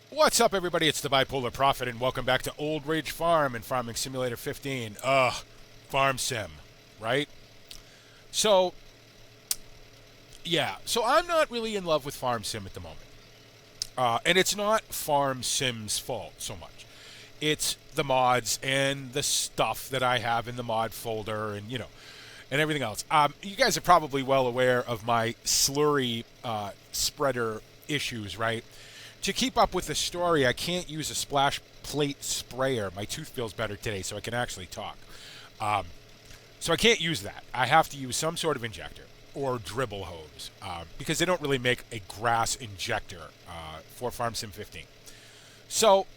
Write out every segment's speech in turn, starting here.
What's up, everybody? It's the Bipolar Prophet, and welcome back to Old Ridge Farm and Farming Simulator 15. Farm sim, right? So, yeah. So I'm not really in love with Farm Sim at the moment. And it's not Farm Sim's fault so much. It's the mods and the stuff that I have in the mod folder and, and everything else. You guys are probably well aware of my slurry spreader issues, right? To keep up with the story, I can't use a splash plate sprayer. My tooth feels better today, so I can actually talk. So I can't use that. I have to use some sort of injector or dribble hose because they don't really make a grass injector for Farm Sim 15. So,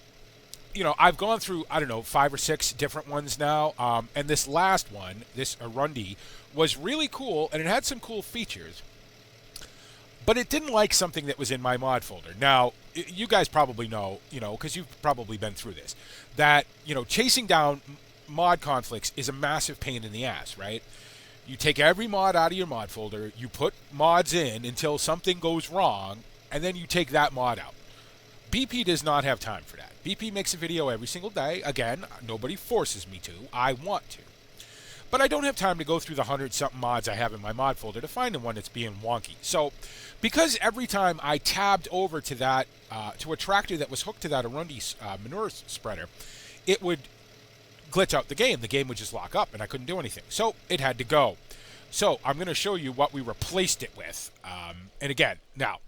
I've gone through, 5 or 6 different ones now. And this last one, this Arundi, was really cool, and it had some cool features. But it didn't like something that was in my mod folder. Now, you guys probably know, because you've probably been through this, that, chasing down mod conflicts is a massive pain in the ass, right? You take every mod out of your mod folder, you put mods in until something goes wrong, and then you take that mod out. BP does not have time for that. BP makes a video every single day. Again, nobody forces me to. I want to. But I don't have time to go through the 100-something mods I have in my mod folder to find the one that's being wonky. So, because every time I tabbed over to that, to a tractor that was hooked to that Arundi manure spreader, it would glitch out the game. The game would just lock up, and I couldn't do anything. So, it had to go. So, I'm going to show you what we replaced it with. And again, now,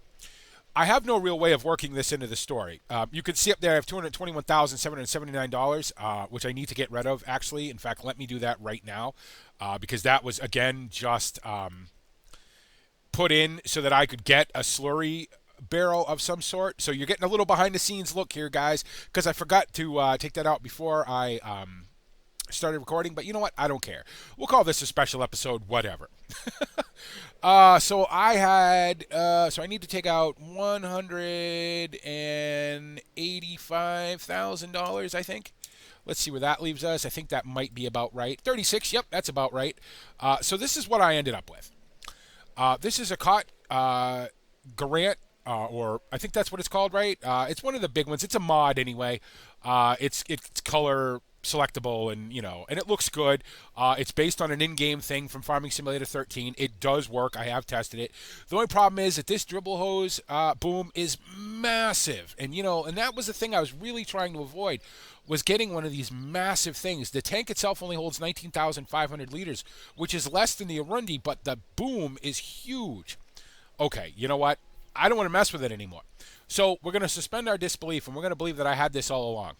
I have no real way of working this into the story. You can see up there I have $221,779, which I need to get rid of, actually. In fact, let me do that right now, because that was, again, just put in so that I could get a slurry barrel of some sort. So you're getting a little behind-the-scenes look here, guys, because I forgot to take that out before I started recording. But you know what? I don't care. We'll call this a special episode, whatever. So I had, so I need to take out $185,000, I think. Let's see where that leaves us. I think that might be about right. 36, yep, that's about right. So this is what I ended up with. This is a Cot Garant, or I think that's what it's called, right? It's one of the big ones. It's a mod anyway. It's color selectable, and and it looks good. It's based on an in-game thing from Farming Simulator 13. It does work. I have tested it. The only problem is that this dribble hose boom is massive, and and that was the thing I was really trying to avoid, was getting one of these massive things. The tank itself only holds 19,500 liters, which is less than the Arundi, but the boom is huge. Okay, you know what? I don't want to mess with it anymore. So we're going to suspend our disbelief, and we're going to believe that I had this all along.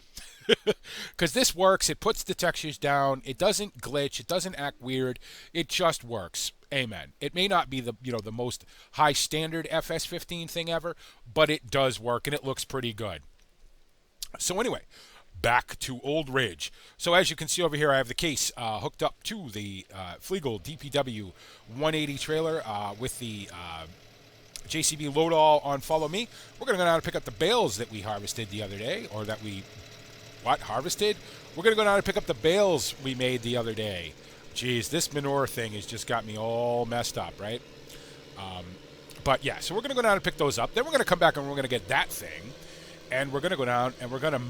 Because this works. It puts the textures down. It doesn't glitch. It doesn't act weird. It just works. Amen. It may not be the the most high standard FS15 thing ever, but it does work, and it looks pretty good. So anyway, back to Old Ridge. So as you can see over here, I have the case hooked up to the Flegel DPW 180 trailer with the JCB load-all on Follow Me. We're going to go down and pick up the bales that we harvested the other day, or that we, harvested? We're going to go down and pick up the bales we made the other day. Geez, this manure thing has just got me all messed up, right? But yeah, so we're going to go down and pick those up. Then we're going to come back and we're going to get that thing, and we're going to go down and we're going to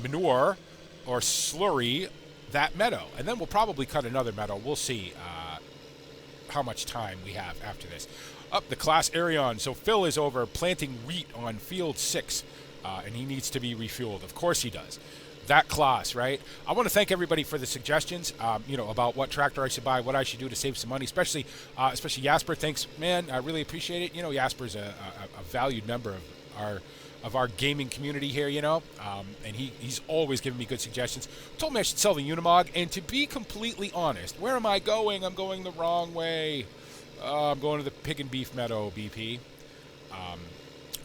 manure or slurry that meadow. And then we'll probably cut another meadow. We'll see how much time we have after this. Up the class Arion. So Phil is over planting wheat on field 6, and he needs to be refueled. Of course he does. That class, right? I want to thank everybody for the suggestions, about what tractor I should buy, what I should do to save some money, especially Jasper. Thanks, man. I really appreciate it. Jasper's a valued member of our gaming community here, and he's always giving me good suggestions. Told me I should sell the Unimog, and to be completely honest, where am I going? I'm going the wrong way. I'm going to the pig and beef meadow, BP.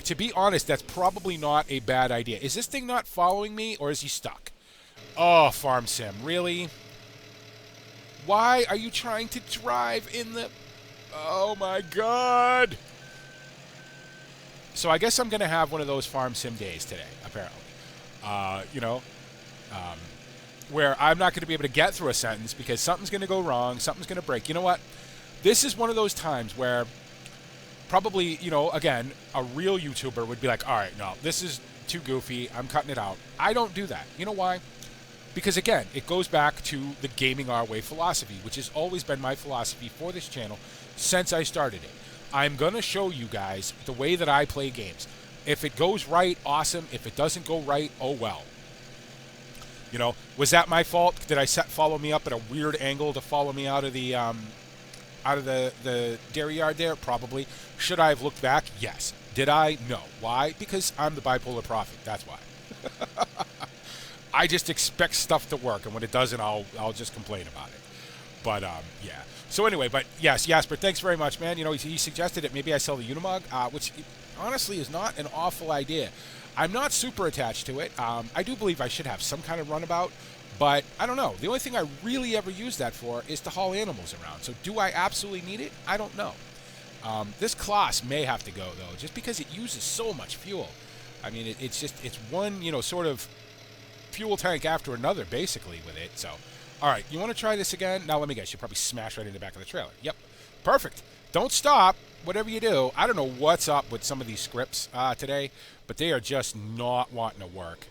To be honest, that's probably not a bad idea. Is this thing not following me, or is he stuck? Oh, Farm Sim, really? Why are you trying to drive in the... Oh, my God! So I guess I'm going to have one of those Farm Sim days today, apparently. where I'm not going to be able to get through a sentence because something's going to go wrong, something's going to break. You know what? This is one of those times where probably, again, a real YouTuber would be like, all right, no, this is too goofy, I'm cutting it out. I don't do that. You know why? Because, again, it goes back to the gaming our way philosophy, which has always been my philosophy for this channel since I started it. I'm going to show you guys the way that I play games. If it goes right, awesome. If it doesn't go right, oh well. Was that my fault? Did I follow me up at a weird angle to follow me out of the dairy yard there? Probably. Should I have looked back? Yes. Did I? No. Why? Because I'm the bipolar prophet. That's why. I just expect stuff to work, and when it doesn't, I'll just complain about it. But yeah. So anyway, but yes, Jasper, thanks very much, man. He suggested that maybe I sell the Unimog, which honestly is not an awful idea. I'm not super attached to it. I do believe I should have some kind of runabout, but I don't know. The only thing I really ever use that for is to haul animals around. So do I absolutely need it? I don't know. This class may have to go, though, just because it uses so much fuel. I mean, it's one, sort of fuel tank after another, basically, with it. So, all right, you want to try this again? Now, let me guess. You'll probably smash right in the back of the trailer. Yep. Perfect. Don't stop. Whatever you do, I don't know what's up with some of these scripts today, but they are just not wanting to work.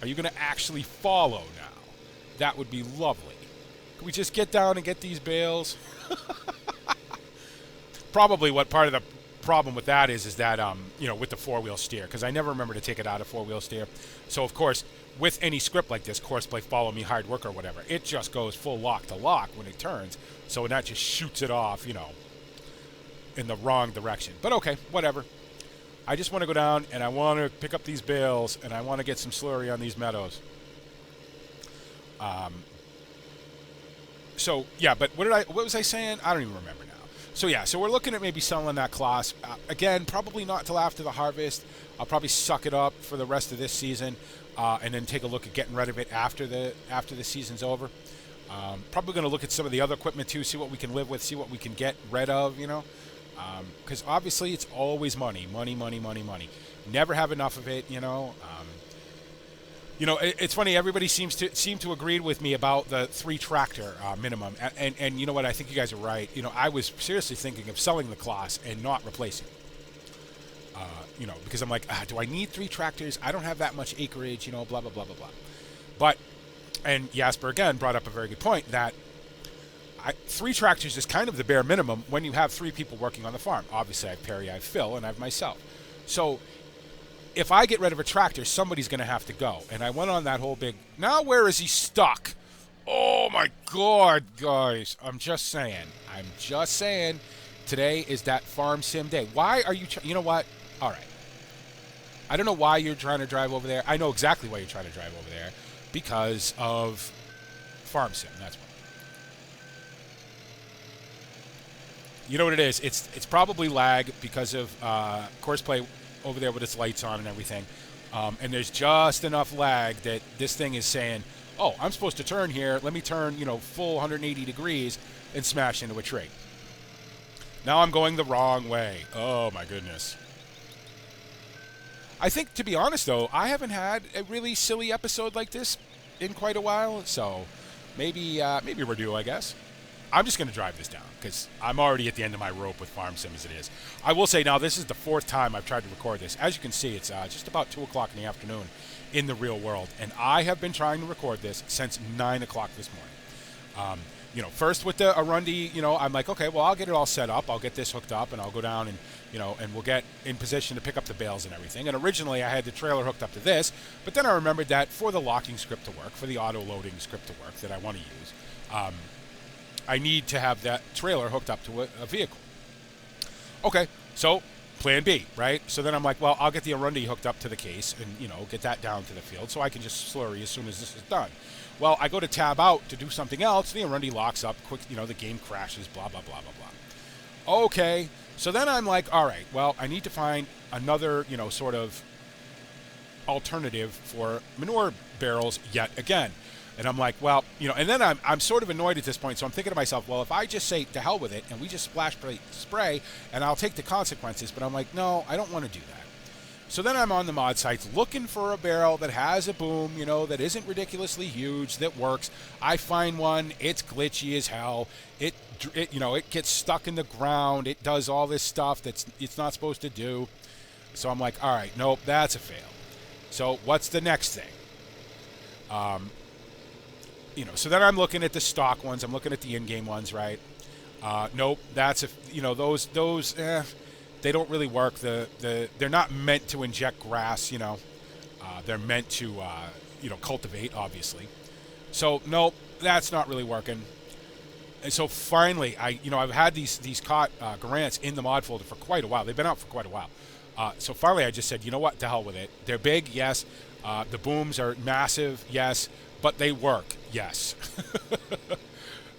Are you going to actually follow now? That would be lovely. Can we just get down and get these bales? Probably what part of the problem with that is that, with the four-wheel steer, because I never remember to take it out of four-wheel steer. So, of course, with any script like this, Courseplay, Follow Me, Hard Work, or whatever, it just goes full lock to lock when it turns. So that just shoots it off, in the wrong direction. But okay, whatever. I just want to go down, and I want to pick up these bales, and I want to get some slurry on these meadows. So, yeah, but what was I saying? I don't even remember now. So, yeah, so we're looking at maybe selling that class. Again, probably not till after the harvest. I'll probably suck it up for the rest of this season, and then take a look at getting rid of it after the season's over. Probably going to look at some of the other equipment, too, see what we can live with, see what we can get rid of, because obviously it's always money. Never have enough of it, it's funny. Everybody seems to agree with me about the 3 tractor minimum, and you know what? I think you guys are right. I was seriously thinking of selling the class and not replacing it. Because I'm like, do I need 3 tractors? I don't have that much acreage, blah blah blah blah blah. But, and Jasper again brought up a very good point that 3 tractors is kind of the bare minimum when you have 3 people working on the farm. Obviously, I have Perry, I have Phil, and I have myself. So, if I get rid of a tractor, somebody's going to have to go. And I went on that whole big, now where is he stuck? Oh my God, guys. I'm just saying. Today is that farm sim day. Why are you, you know what? All right. I don't know why you're trying to drive over there. I know exactly why you're trying to drive over there. Because of farm sim, that's why. You know what it is? It's probably lag because of Courseplay over there with its lights on and everything. And there's just enough lag that this thing is saying, oh, I'm supposed to turn here. Let me turn, full 180 degrees and smash into a tree. Now I'm going the wrong way. Oh, my goodness. I think, to be honest, though, I haven't had a really silly episode like this in quite a while. So maybe we're due, I guess. I'm just going to drive this down because I'm already at the end of my rope with Farm Sim as it is. I will say now this is the 4th time I've tried to record this. As you can see, it's just about 2 o'clock in the afternoon in the real world. And I have been trying to record this since 9 o'clock this morning. First with the Arundi, I'm like, okay, well, I'll get it all set up. I'll get this hooked up and I'll go down and, and we'll get in position to pick up the bales and everything. And originally I had the trailer hooked up to this, but then I remembered that for the locking script to work, for the auto loading script to work that I want to use, I need to have that trailer hooked up to a vehicle. Okay, so plan B, right? So then I'm like, well, I'll get the Arundi hooked up to the case and, get that down to the field so I can just slurry as soon as this is done. Well, I go to tab out to do something else. The Arundi locks up quick, the game crashes, blah, blah, blah, blah, blah. Okay, so then I'm like, all right, well, I need to find another, sort of alternative for manure barrels yet again. And I'm like, well, and then I'm sort of annoyed at this point, so I'm thinking to myself, well, if I just say to hell with it and we just splash spray and I'll take the consequences, but I'm like, no, I don't want to do that. So then I'm on the mod sites looking for a barrel that has a boom, you know, that isn't ridiculously huge, that works. I find one, it's glitchy as hell. It you know, it gets stuck in the ground. It does all this stuff that's it's not supposed to do. So I'm like, all right, nope, that's a fail. So what's the next thing? You know, so then I'm looking at the stock ones. I'm looking at the in-game ones, right? Nope, that's a, you know, those they don't really work. They're not meant to inject grass, you know. They're meant to you know, cultivate, obviously. So nope, that's not really working. And so finally, I've had these caught Garants in the mod folder for quite a while. They've been out for quite a while. So finally, I just said, you know what, to hell with it. They're big, yes. The booms are massive, yes. But they work, yes.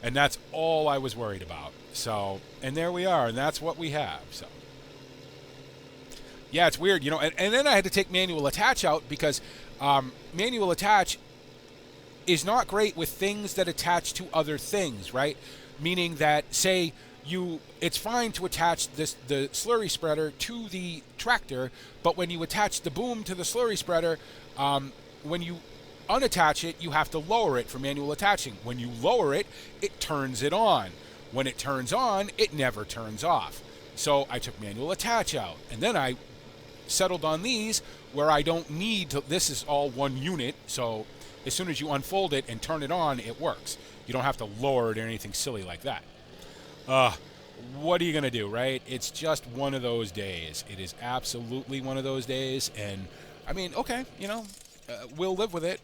And that's all I was worried about. So, and there we are, and that's what we have. So, yeah, it's weird, you know. And then I had to take manual attach out because manual attach is not great with things that attach to other things, right? Meaning that, say, it's fine to attach the slurry spreader to the tractor, but when you attach the boom to the slurry spreader, when you unattach it, you have to lower it for manual attaching. When you lower it, it turns it on. When it turns on, it never turns off. So I took manual attach out, and then I settled on these where I don't need to. This is all one unit, so as soon as you unfold it and turn it on, it works. You don't have to lower it or anything silly like that. What are you going to do, right? It's just one of those days. It is absolutely one of those days, and I mean, okay, you know, we'll live with it.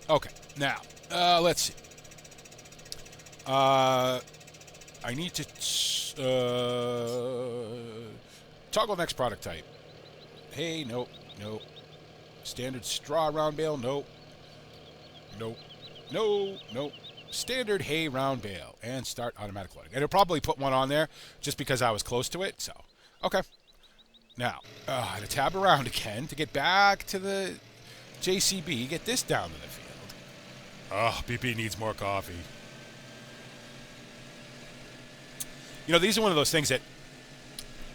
Okay, now, let's see. I need to toggle next product type. Hey, nope. Standard straw round bale, nope. Nope. Standard hay round bale, and start automatic loading. And it'll probably put one on there just because I was close to it, so, okay. Now, I had to tab around again to get back to the JCB, get this down to the field. Oh, BP needs more coffee. You know, these are one of those things that,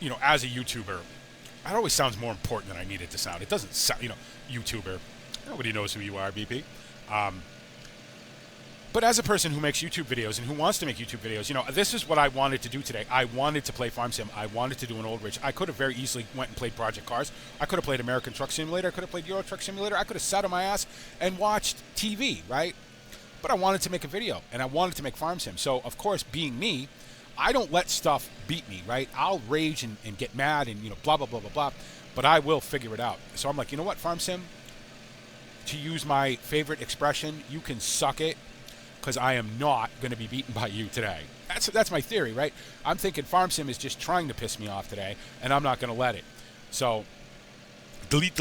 you know, as a YouTuber, it always sounds more important than I need it to sound. It doesn't sound, you know, YouTuber. Nobody knows who you are, BP. But as a person who makes YouTube videos and who wants to make YouTube videos, you know, this is what I wanted to do today. I wanted to play Farm Sim. I wanted to do an Old Ridge. I could have very easily went and played Project Cars. I could have played American Truck Simulator. I could have played Euro Truck Simulator. I could have sat on my ass and watched TV, right? But I wanted to make a video, and I wanted to make Farm Sim. So, of course, being me, I don't let stuff beat me, right? I'll rage and get mad and, you know, blah, blah, blah, blah, blah. But I will figure it out. So I'm like, you know what, Farm Sim? To use my favorite expression, you can suck it, because I am not going to be beaten by you today. That's my theory, right? I'm thinking Farm Sim is just trying to piss me off today, and I'm not going to let it. So, delete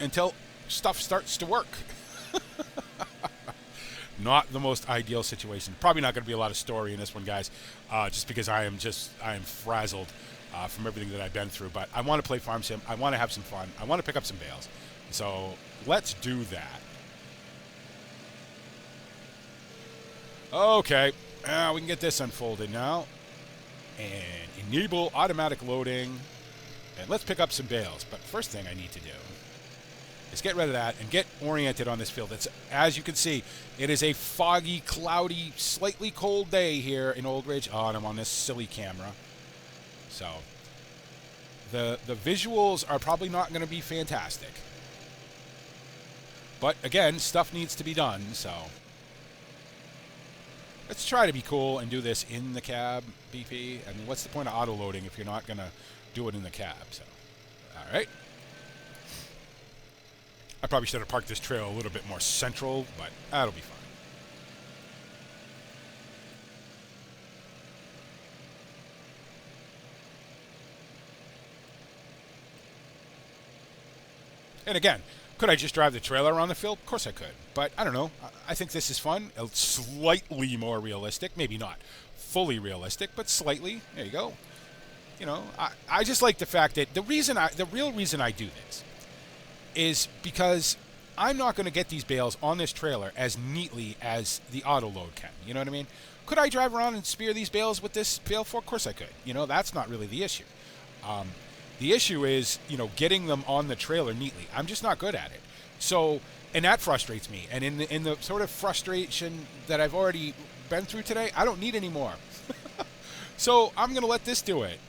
until stuff starts to work. Not the most ideal situation. Probably not going to be a lot of story in this one, guys, just because I am frazzled from everything that I've been through. But I want to play Farm Sim. I want to have some fun. I want to pick up some bales. So let's do that. Okay, we can get this unfolded now. And enable automatic loading. And let's pick up some bales. But first thing I need to do is get rid of that and get oriented on this field. It's, as you can see, it is a foggy, cloudy, slightly cold day here in Old Ridge. Oh, and I'm on this silly camera. So the visuals are probably not going to be fantastic. But again, stuff needs to be done, so let's try to be cool and do this in the cab, BP. I mean, what's the point of auto-loading if you're not going to do it in the cab? So, all right. I probably should have parked this trail a little bit more central, but that'll be fine. And again, could I just drive the trailer around the field? Of course I could. But I don't know. I think this is fun. It's slightly more realistic. Maybe not fully realistic, but slightly. There you go. You know, I just like the fact that the real reason I do this is because I'm not going to get these bales on this trailer as neatly as the auto load can. You know what I mean? Could I drive around and spear these bales with this bale fork? Of course I could. You know, that's not really the issue. The issue is, getting them on the trailer neatly. I'm just not good at it. So, and that frustrates me. And in the sort of frustration that I've already been through today, I don't need any more. So I'm going to let this do it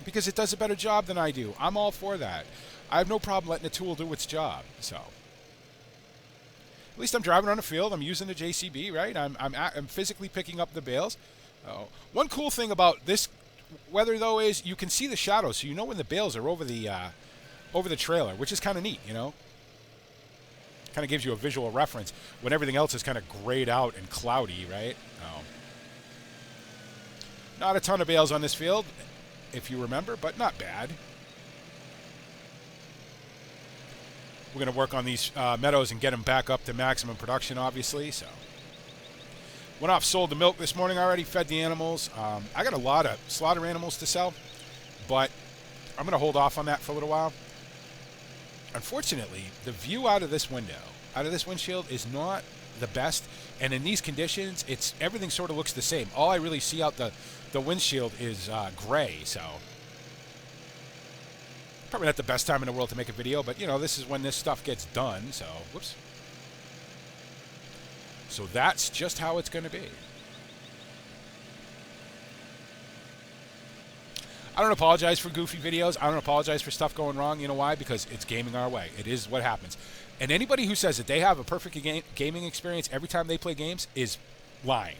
because it does a better job than I do. I'm all for that. I have no problem letting a tool do its job. So at least I'm driving on the field. I'm using the JCB, right? I'm physically picking up the bales. One cool thing about this weather, though, is you can see the shadows, so you know when the bales are over the trailer, which is kind of neat, Kind of gives you a visual reference when everything else is kind of grayed out and cloudy, right? Not a ton of bales on this field, if you remember, but not bad. We're going to work on these meadows and get them back up to maximum production, obviously. So, went off, sold the milk this morning already, fed the animals. I got a lot of slaughter animals to sell, but I'm going to hold off on that for a little while. Unfortunately, the view out of this window, out of this windshield, is not the best, and in these conditions, everything sort of looks the same. All I really see out the windshield is gray, so probably not the best time in the world to make a video, but this is when this stuff gets done, so whoops. So that's just how it's going to be. I don't apologize for goofy videos. I don't apologize for stuff going wrong. You know why? Because it's gaming our way. It is what happens. And anybody who says that they have a perfect gaming experience every time they play games is lying.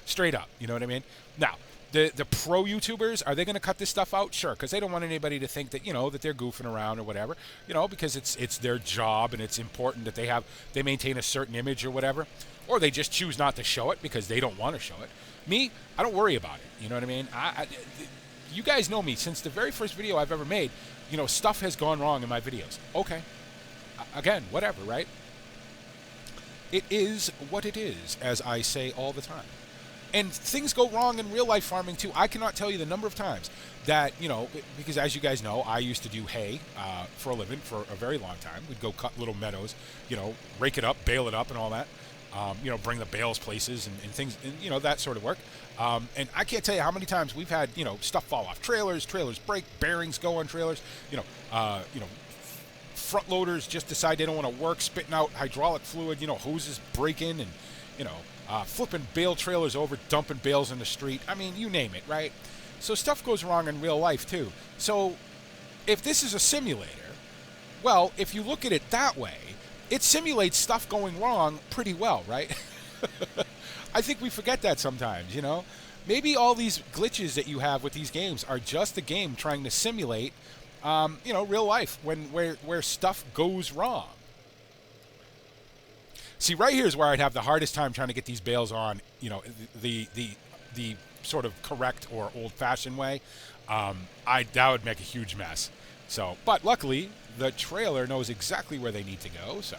Straight up. You know what I mean? Now, the pro YouTubers, are they going to cut this stuff out? Sure, because they don't want anybody to think that, that they're goofing around or whatever. Because it's their job and it's important that they maintain a certain image or whatever. Or they just choose not to show it because they don't want to show it. Me, I don't worry about it. You know what I mean? You guys know me. Since the very first video I've ever made, stuff has gone wrong in my videos. Okay. Again, whatever, right? It is what it is, as I say all the time. And things go wrong in real life farming too. I cannot tell you the number of times that, because as you guys know, I used to do hay for a living for a very long time. We'd go cut little meadows, rake it up, bale it up and all that. Bring the bales places and things, and, that sort of work. And I can't tell you how many times we've had, stuff fall off trailers break, bearings go on trailers, front loaders just decide they don't want to work, spitting out hydraulic fluid, hoses breaking and, flipping bale trailers over, dumping bales in the street. I mean, you name it, right? So stuff goes wrong in real life too. So if this is a simulator, well, if you look at it that way, it simulates stuff going wrong pretty well, right? I think we forget that sometimes, Maybe all these glitches that you have with these games are just the game trying to simulate, real life where stuff goes wrong. See, right here is where I'd have the hardest time trying to get these bales on, the sort of correct or old-fashioned way. That would make a huge mess. So, but luckily, the trailer knows exactly where they need to go. So,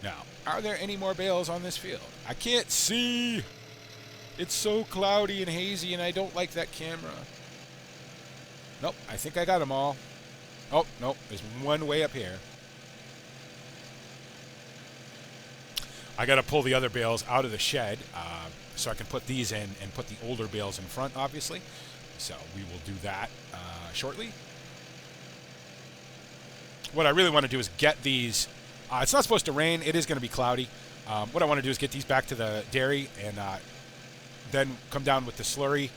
now, are there any more bales on this field? I can't see. It's so cloudy and hazy, and I don't like that camera. Nope, I think I got them all. Oh, nope, there's one way up here. I got to pull the other bales out of the shed so I can put these in and put the older bales in front, obviously. So we will do that shortly. What I really want to do is get these. It's not supposed to rain. It is going to be cloudy. What I want to do is get these back to the dairy and then come down with the slurry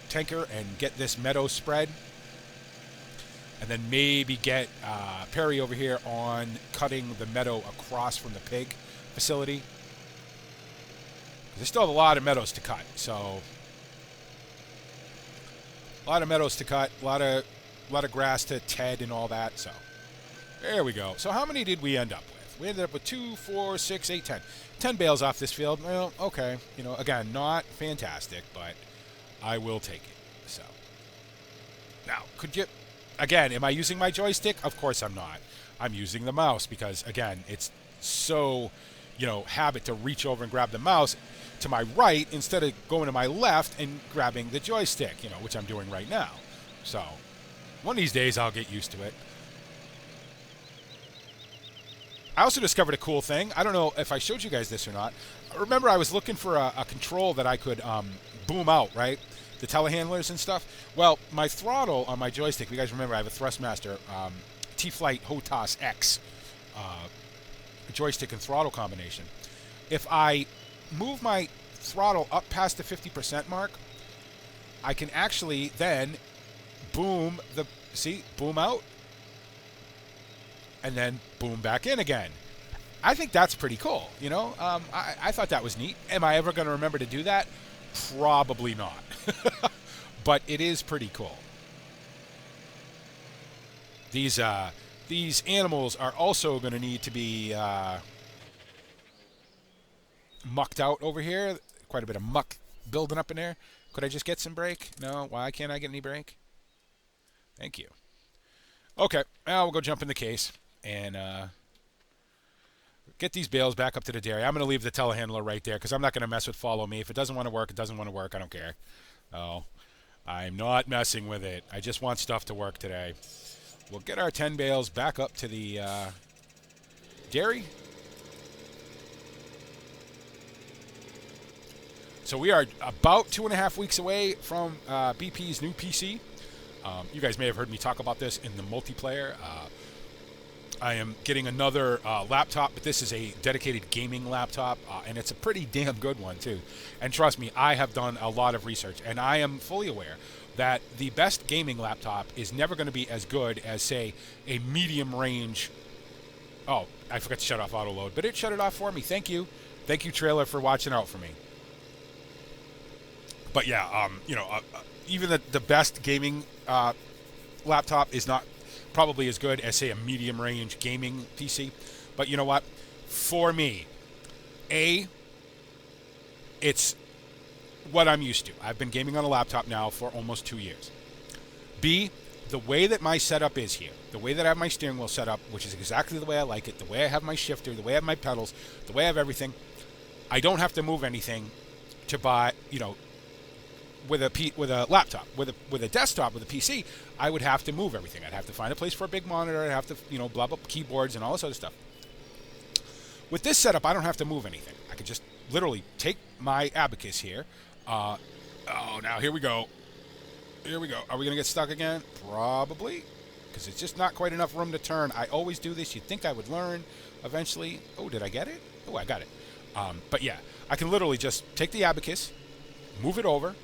tanker and get this meadow spread. And then maybe get Perry over here on cutting the meadow across from the pig facility. There's still a lot of meadows to cut. So a lot of meadows to cut. A lot of grass to ted and all that. So there we go. So how many did we end up with? We ended up with 2, 4, 6, 8, 10. 10 bales off this field. Well, okay. Again, not fantastic, but I will take it. So now, could you... Again, am I using my joystick? Of course I'm not. I'm using the mouse because, again, it's so, habit to reach over and grab the mouse to my right instead of going to my left and grabbing the joystick, which I'm doing right now. So one of these days I'll get used to it. I also discovered a cool thing. I don't know if I showed you guys this or not. Remember, I was looking for a control that I could boom out, right? the telehandlers and stuff. Well, my throttle on my joystick, you guys remember I have a Thrustmaster T-Flight HOTAS X joystick and throttle combination. If I move my throttle up past the 50% mark, I can actually then boom boom out, and then boom back in again. I think that's pretty cool, you know? I thought that was neat. Am I ever going to remember to do that? Probably not. But it is pretty cool. These animals are also going to need to be mucked out over here. Quite a bit of muck building up in there. Could I just get some brake? No. Why can't I get any brake? Thank you. Okay. Now we'll go jump in the case and get these bales back up to the dairy. I'm going to leave the telehandler right there because I'm not going to mess with follow me. If it doesn't want to work, it doesn't want to work. I don't care. Oh, I'm not messing with it. I just want stuff to work today. We'll get our 10 bales back up to the dairy. So we are about 2.5 weeks away from BP's new PC. You guys may have heard me talk about this in the multiplayer. I am getting another laptop, but this is a dedicated gaming laptop, and it's a pretty damn good one, too. And trust me, I have done a lot of research, and I am fully aware that the best gaming laptop is never going to be as good as, say, a medium range... Oh, I forgot to shut off auto load, but it shut it off for me. Thank you. Thank you, trailer, for watching out for me. But yeah, even the best gaming laptop is not probably as good as, say, a medium-range gaming PC. But you know what? For me, it's what I'm used to. I've been gaming on a laptop now for almost 2 years. B, the way that my setup is here, the way that I have my steering wheel set up, which is exactly the way I like it, the way I have my shifter, the way I have my pedals, the way I have everything, I don't have to move anything to buy, with a laptop, with a desktop, with a PC, I would have to move everything. I'd have to find a place for a big monitor. I'd have to, blah, blah, keyboards and all this other stuff. With this setup, I don't have to move anything. I could just literally take my abacus here. Now here we go. Here we go. Are we going to get stuck again? Probably, because it's just not quite enough room to turn. I always do this. You'd think I would learn eventually. Oh, did I get it? Oh, I got it. But yeah, I can literally just take the abacus, move it over,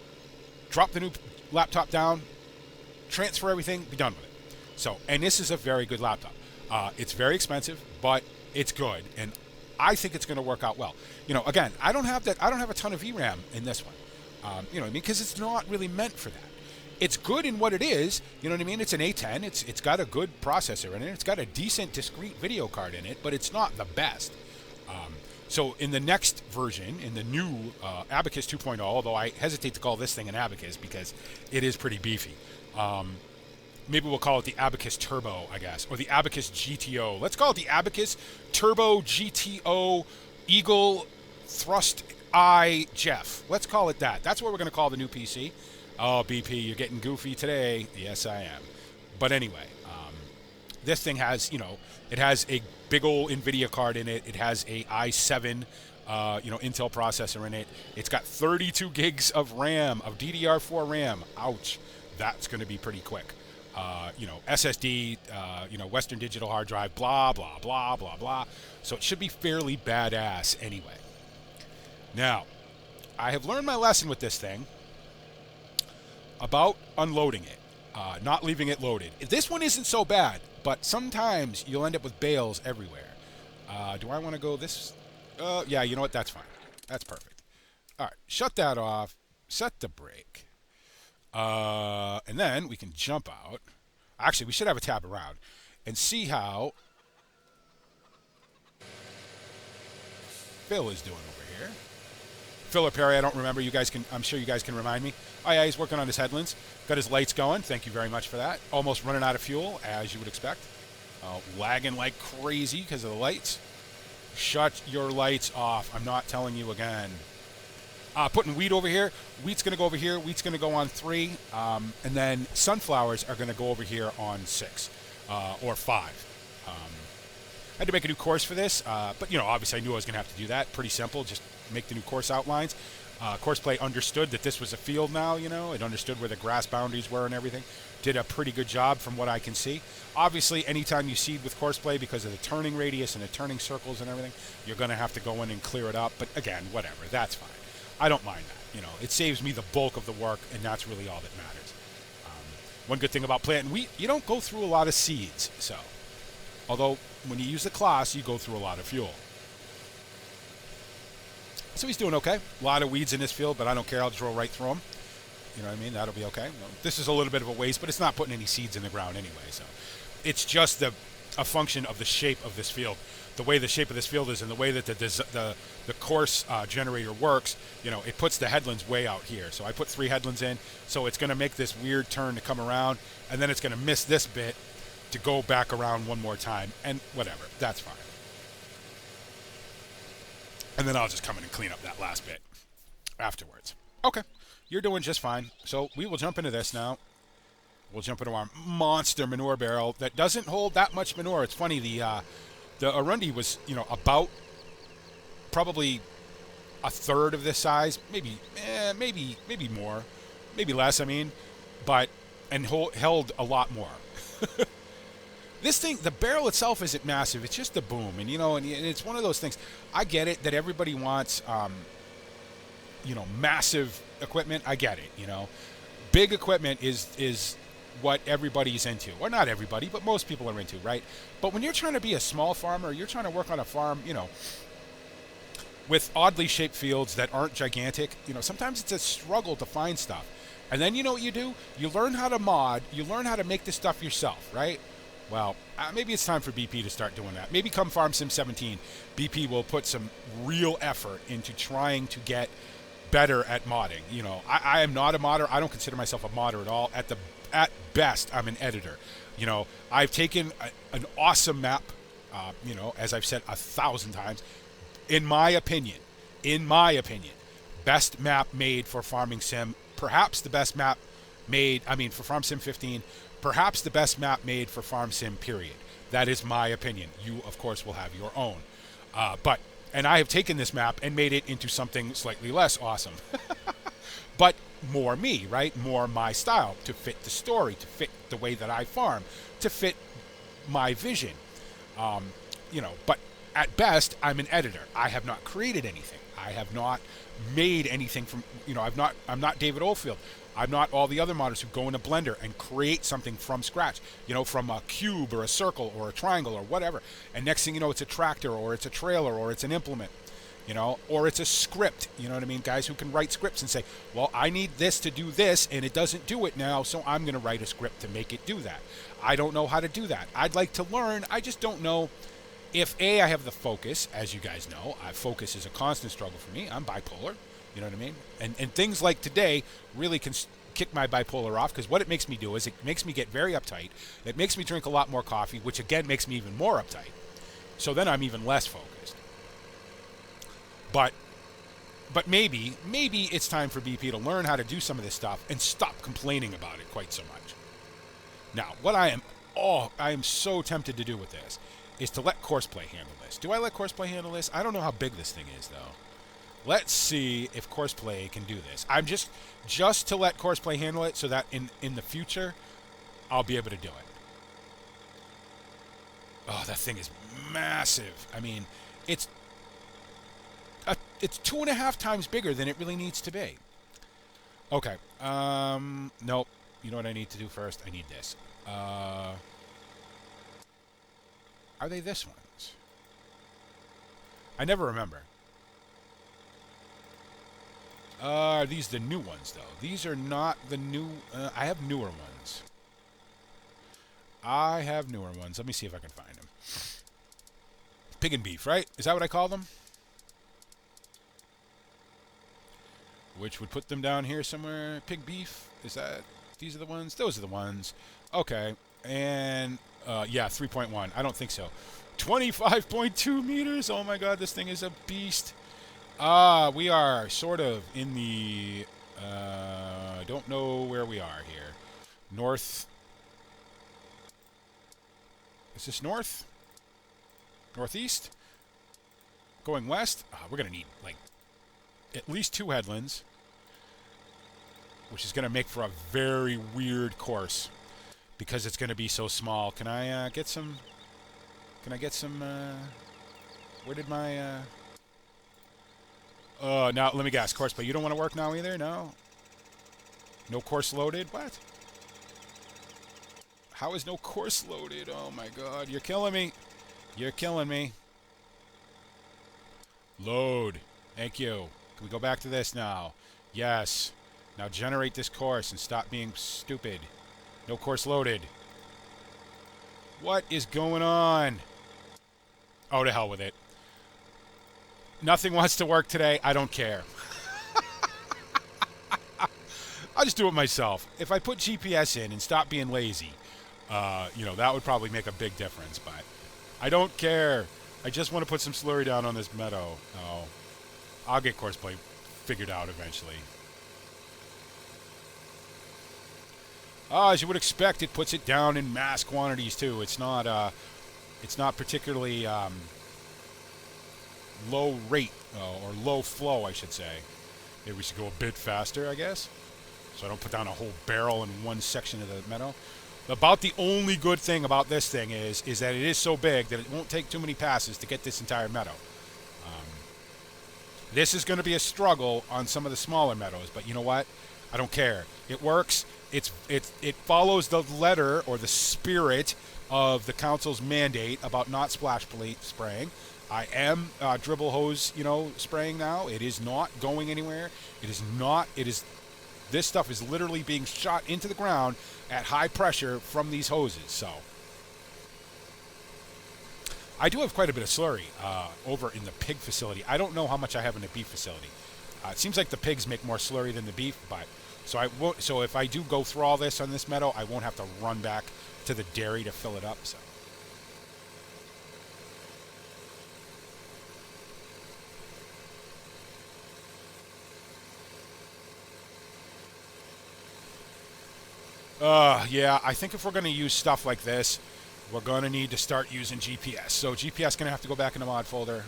drop the new laptop down, transfer everything, be done with it. So, and this is a very good laptop. It's very expensive, but it's good, and I think it's going to work out well. Again, I don't have a ton of VRAM in this one. Because it's not really meant for that. It's good in what it is. You know what I mean? It's an A10. It's got a good processor in it. It's got a decent discrete video card in it, but it's not the best. So in the next version, in the new Abacus 2.0, although I hesitate to call this thing an Abacus because it is pretty beefy. Maybe we'll call it the Abacus Turbo, I guess, or the Abacus GTO. Let's call it the Abacus Turbo GTO Eagle Thrust Eye Jeff. Let's call it that. That's what we're going to call the new PC. Oh, BP, you're getting goofy today. Yes, I am. But anyway, this thing has, it has a big old NVIDIA card in it. It has a i7, Intel processor in it. It's got 32 gigs of RAM, of DDR4 RAM. Ouch. That's going to be pretty quick. SSD, Western Digital hard drive, blah, blah, blah, blah, blah. So it should be fairly badass anyway. Now, I have learned my lesson with this thing about unloading it, not leaving it loaded. This one isn't so bad, but sometimes you'll end up with bales everywhere. Do I want to go this? Yeah, you know what? That's fine. That's perfect. All right, shut that off. Set the brake. And then we can jump out. Actually, we should have a tab around and see how Phil is doing over here. Phil or Perry, I don't remember. I'm sure you guys can remind me. Oh yeah, he's working on his headlands. Got his lights going. Thank you very much for that. Almost running out of fuel, as you would expect. Lagging like crazy because of the lights. Shut your lights off. I'm not telling you again. Putting wheat over here. Wheat's going to go over here. Wheat's going to go on 3. And then sunflowers are going to go over here on 6 or 5. I had to make a new course for this. But, obviously I knew I was going to have to do that. Pretty simple. Just make the new course outlines. Courseplay understood that this was a field now, you know. It understood where the grass boundaries were and everything. Did a pretty good job from what I can see. Obviously, anytime you seed with Courseplay, because of the turning radius and the turning circles and everything, you're going to have to go in and clear it up. But again, whatever, that's fine. I don't mind that. You know, it saves me the bulk of the work, and that's really all that matters. One good thing about planting wheat, you don't go through a lot of seeds. So, although when you use the class, you go through a lot of fuel. So he's doing okay. A lot of weeds in this field, but I don't care. I'll drill right through them. You know what I mean? That'll be okay. Well, this is a little bit of a waste, but it's not putting any seeds in the ground anyway. So it's just a function of the shape of this field. The way the shape of this field is and the way that the course generator works, you know, it puts the headlands way out here. So I put 3 headlands in, so it's going to make this weird turn to come around, and then it's going to miss this bit to go back around one more time, and whatever. That's fine. And then I'll just come in and clean up that last bit afterwards. Okay, you're doing just fine. So we will jump into this now. We'll jump into our monster manure barrel that doesn't hold that much manure. It's funny, the Arundi was, you know, about probably a third of this size, maybe more, maybe less. I mean, but and held a lot more. This thing, the barrel itself isn't massive. It's just the boom, and you know, and it's one of those things. I get it that everybody wants, you know, massive equipment. I get it. You know, big equipment is what everybody's into, or not everybody, but most people are into, right? But when you're trying to be a small farmer, you're trying to work on a farm, you know, with oddly shaped fields that aren't gigantic. You know, sometimes it's a struggle to find stuff, and then you know what you do? You learn how to mod. You learn how to make this stuff yourself, right? Well, maybe it's time for BP to start doing that. Maybe come Farm Sim 17, BP will put some real effort into trying to get better at modding. You know, I am not a modder. I don't consider myself a modder at all. At best, I'm an editor. You know, I've taken an awesome map, you know, as I've said 1,000 times, in my opinion, best map made for Farming Sim, perhaps the best map made, for Farm Sim 15, perhaps the best map made for Farm Sim, period. That is my opinion. You, of course, will have your own. And I have taken this map and made it into something slightly less awesome. But more me, right? More my style, to fit the story, to fit the way that I farm, to fit my vision. You know, but at best, I'm an editor. I have not created anything. I have not made anything from, you know, I'm not David Oldfield. I'm not all the other modders who go in a blender and create something from scratch, you know, from a cube or a circle or a triangle or whatever. And next thing you know, it's a tractor or it's a trailer or it's an implement, you know, or it's a script, you know what I mean? Guys who can write scripts and say, well, I need this to do this and it doesn't do it now, so I'm going to write a script to make it do that. I don't know how to do that. I'd like to learn. I just don't know if I have the focus. As you guys know, focus is a constant struggle for me. I'm bipolar. You know what I mean? And things like today really can kick my bipolar off, because what it makes me do is it makes me get very uptight. It makes me drink a lot more coffee, which again makes me even more uptight. So then I'm even less focused. But maybe it's time for BP to learn how to do some of this stuff and stop complaining about it quite so much. Now, what I am so tempted to do with this is to let Courseplay handle this. Do I let Courseplay handle this? I don't know how big this thing is, though. Let's see if Courseplay can do this. I'm just to let Courseplay handle it, so that in the future, I'll be able to do it. Oh, that thing is massive. I mean, it's 2.5 times bigger than it really needs to be. Okay. Nope. You know what I need to do first? I need this. Are they this ones? I never remember. Are these the new ones, though? These are not the new... I have newer ones. Let me see if I can find them. Pig and beef, right? Is that what I call them? Which would put them down here somewhere. Pig beef. Is that... These are the ones? Those are the ones. Okay. And... yeah, 3.1. I don't think so. 25.2 meters. Oh my god, this thing is a beast. We are sort of in the, don't know where we are here. North. Is this north? Northeast? Going west? We're going to need, like, at least 2 headlands, which is going to make for a very weird course because it's going to be so small. Can I get some? Can I get some? Where did my? Oh, now let me guess. Course, but you don't want to work now either. No. No course loaded. What? How is no course loaded? Oh my God! You're killing me. You're killing me. Load. Thank you. Can we go back to this now? Yes. Now generate this course and stop being stupid. No course loaded. What is going on? Oh, to hell with it. Nothing wants to work today. I don't care. I'll just do it myself. If I put GPS in and stop being lazy, that would probably make a big difference. But I don't care. I just want to put some slurry down on this meadow. Oh, I'll get courseplay figured out eventually. As you would expect, it puts it down in mass quantities too. It's not particularly low rate or low flow, I should say. Maybe we should go a bit faster, I guess, so I don't put down a whole barrel in one section of the meadow. About the only good thing about this thing is that it is so big that it won't take too many passes to get this entire meadow. This is going to be a struggle on some of the smaller meadows, but you know what? I don't care. It works. It follows the letter or the spirit of the council's mandate about not splash spraying. I am dribble hose, spraying now. It is not going anywhere. It is not. This stuff is literally being shot into the ground at high pressure from these hoses. So I do have quite a bit of slurry over in the pig facility. I don't know how much I have in the beef facility. It seems like the pigs make more slurry than the beef, but so I won't. So if I do go through all this on this meadow, I won't have to run back to the dairy to fill it up. So. Yeah, I think if we're going to use stuff like this, we're going to need to start using GPS. So GPS going to have to go back in the mod folder.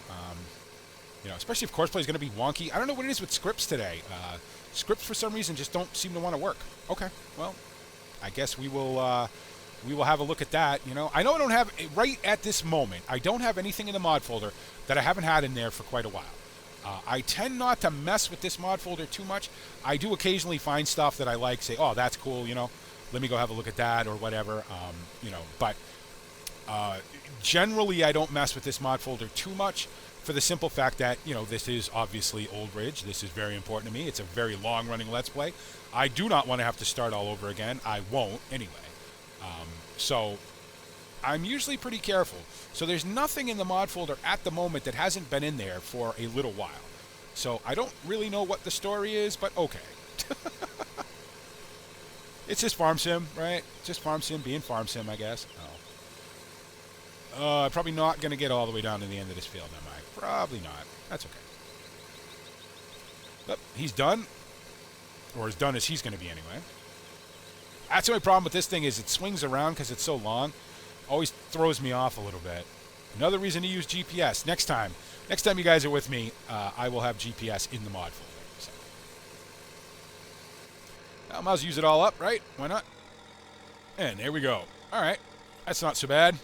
Especially if courseplay is going to be wonky. I don't know what it is with scripts today. Scripts for some reason just don't seem to want to work. Okay, well, I guess we will have a look at that. I know I don't have right at this moment. I don't have anything in the mod folder that I haven't had in there for quite a while. I tend not to mess with this mod folder too much. I do occasionally find stuff that I like, say, oh, that's cool, let me go have a look at that or whatever, but generally I don't mess with this mod folder too much for the simple fact that, this is obviously Old Ridge. This is very important to me. It's a very long-running Let's Play. I do not want to have to start all over again. I won't anyway. So I'm usually pretty careful. So there's nothing in the mod folder at the moment that hasn't been in there for a little while. So I don't really know what the story is, but okay. It's just farm sim, right? Just farm sim being farm sim, I guess. I'm probably not going to get all the way down to the end of this field, am I? Probably not. That's okay. But he's done. Or as done as he's going to be anyway. That's the only problem with this thing is it swings around because it's so long. Always throws me off a little bit. Another reason to use GPS. Next time you guys are with me, I will have GPS in the mod folder. So. I might as well use it all up, right? Why not? And there we go. All right. That's not so bad.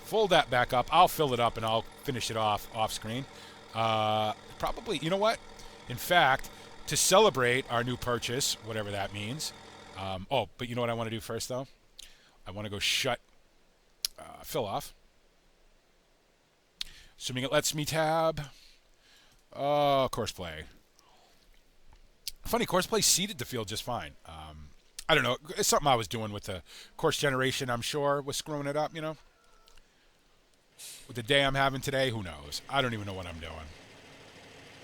Fold that back up. I'll fill it up and I'll finish it off screen. Probably, you know what? In fact, to celebrate our new purchase, whatever that means. But you know what I want to do first, though? I want to go shut fill off. Assuming it lets me tab. Courseplay. Funny, Courseplay seeded the field just fine. I don't know. It's something I was doing with the course generation, I'm sure, was screwing it up, With the day I'm having today, who knows? I don't even know what I'm doing.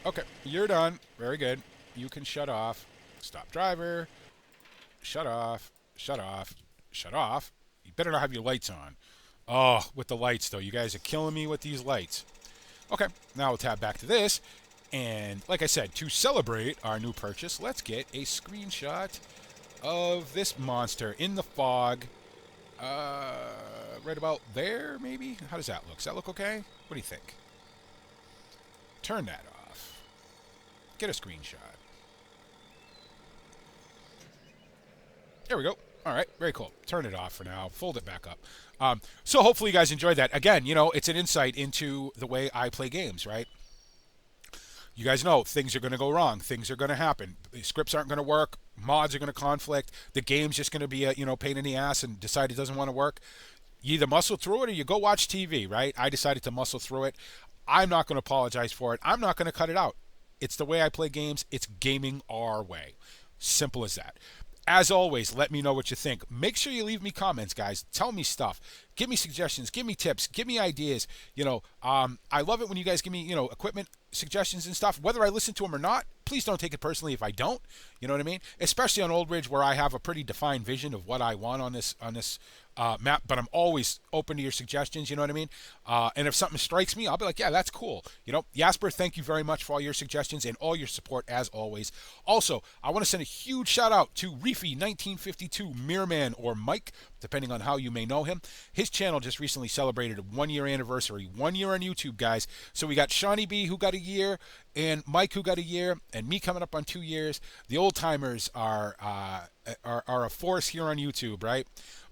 Okay, you're done. Very good. You can shut off. Stop driver. Shut off. Shut off. Shut off. You better not have your lights on. Oh, with the lights, though. You guys are killing me with these lights. Okay, now we'll tab back to this. And like I said, to celebrate our new purchase, let's get a screenshot of this monster in the fog. Right about there, maybe? How does that look? Does that look okay? What do you think? Turn that off. Get a screenshot. There we go. All right, very cool. Turn it off for now. Fold it back up. So hopefully you guys enjoyed that. Again, it's an insight into the way I play games, right? You guys know things are going to go wrong. Things are going to happen. Scripts aren't going to work. Mods are going to conflict. The game's just going to be a pain in the ass and decide it doesn't want to work. You either muscle through it or you go watch TV, right? I decided to muscle through it. I'm not going to apologize for it. I'm not going to cut it out. It's the way I play games. It's gaming our way. Simple as that. As always, let me know what you think. Make sure you leave me comments, guys. Tell me stuff. Give me suggestions. Give me tips. Give me ideas. I love it when you guys give me, equipment suggestions and stuff. Whether I listen to them or not, please don't take it personally if I don't. You know what I mean? Especially on Old Ridge, where I have a pretty defined vision of what I want on this map. But I'm always open to your suggestions. You know what I mean? And if something strikes me, I'll be like, yeah, that's cool. Jasper, thank you very much for all your suggestions and all your support as always. Also, I want to send a huge shout out to Reefy1952 Mirrorman, or Mike, depending on how you may know him. His channel just recently celebrated a 1-year anniversary. 1 year on YouTube, guys. So we got Shawnee B, who got a year, and Mike, who got a year, and me coming up on 2 years. The old timers are a force here on YouTube, right?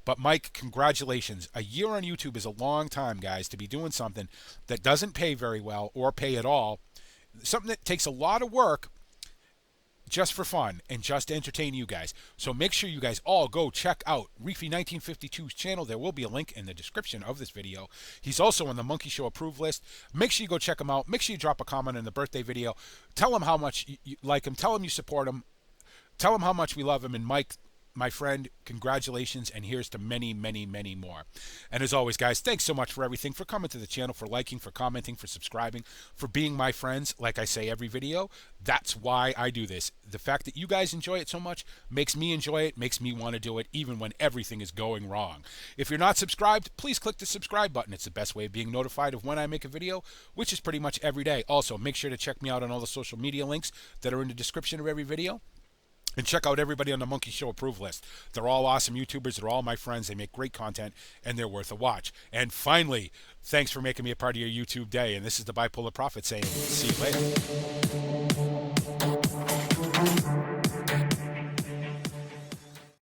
But Mike, congratulations. A year on YouTube is a long time, guys, to be doing something that doesn't pay very well or pay at all. Something that takes a lot of work just for fun and just to entertain you guys. So make sure you guys all go check out Reefy1952's channel. There will be a link in the description of this video. He's also on the Monkey Show approved list. Make sure you go check him out. Make sure you drop a comment in the birthday video. Tell him how much you like him. Tell him you support him. Tell him how much we love him. And Mike, my friend, congratulations, and here's to many, many, many more. And as always, guys, thanks so much for everything, for coming to the channel, for liking, for commenting, for subscribing, for being my friends. Like I say every video, that's why I do this. The fact that you guys enjoy it so much makes me enjoy it, makes me want to do it, even when everything is going wrong. If you're not subscribed, please click the subscribe button. It's the best way of being notified of when I make a video, which is pretty much every day. Also, make sure to check me out on all the social media links that are in the description of every video. And check out everybody on the Monkey Show approved list. They're all awesome YouTubers. They're all my friends. They make great content, and they're worth a watch. And finally, thanks for making me a part of your YouTube day. And this is the Bipolar Prophet saying, see you later.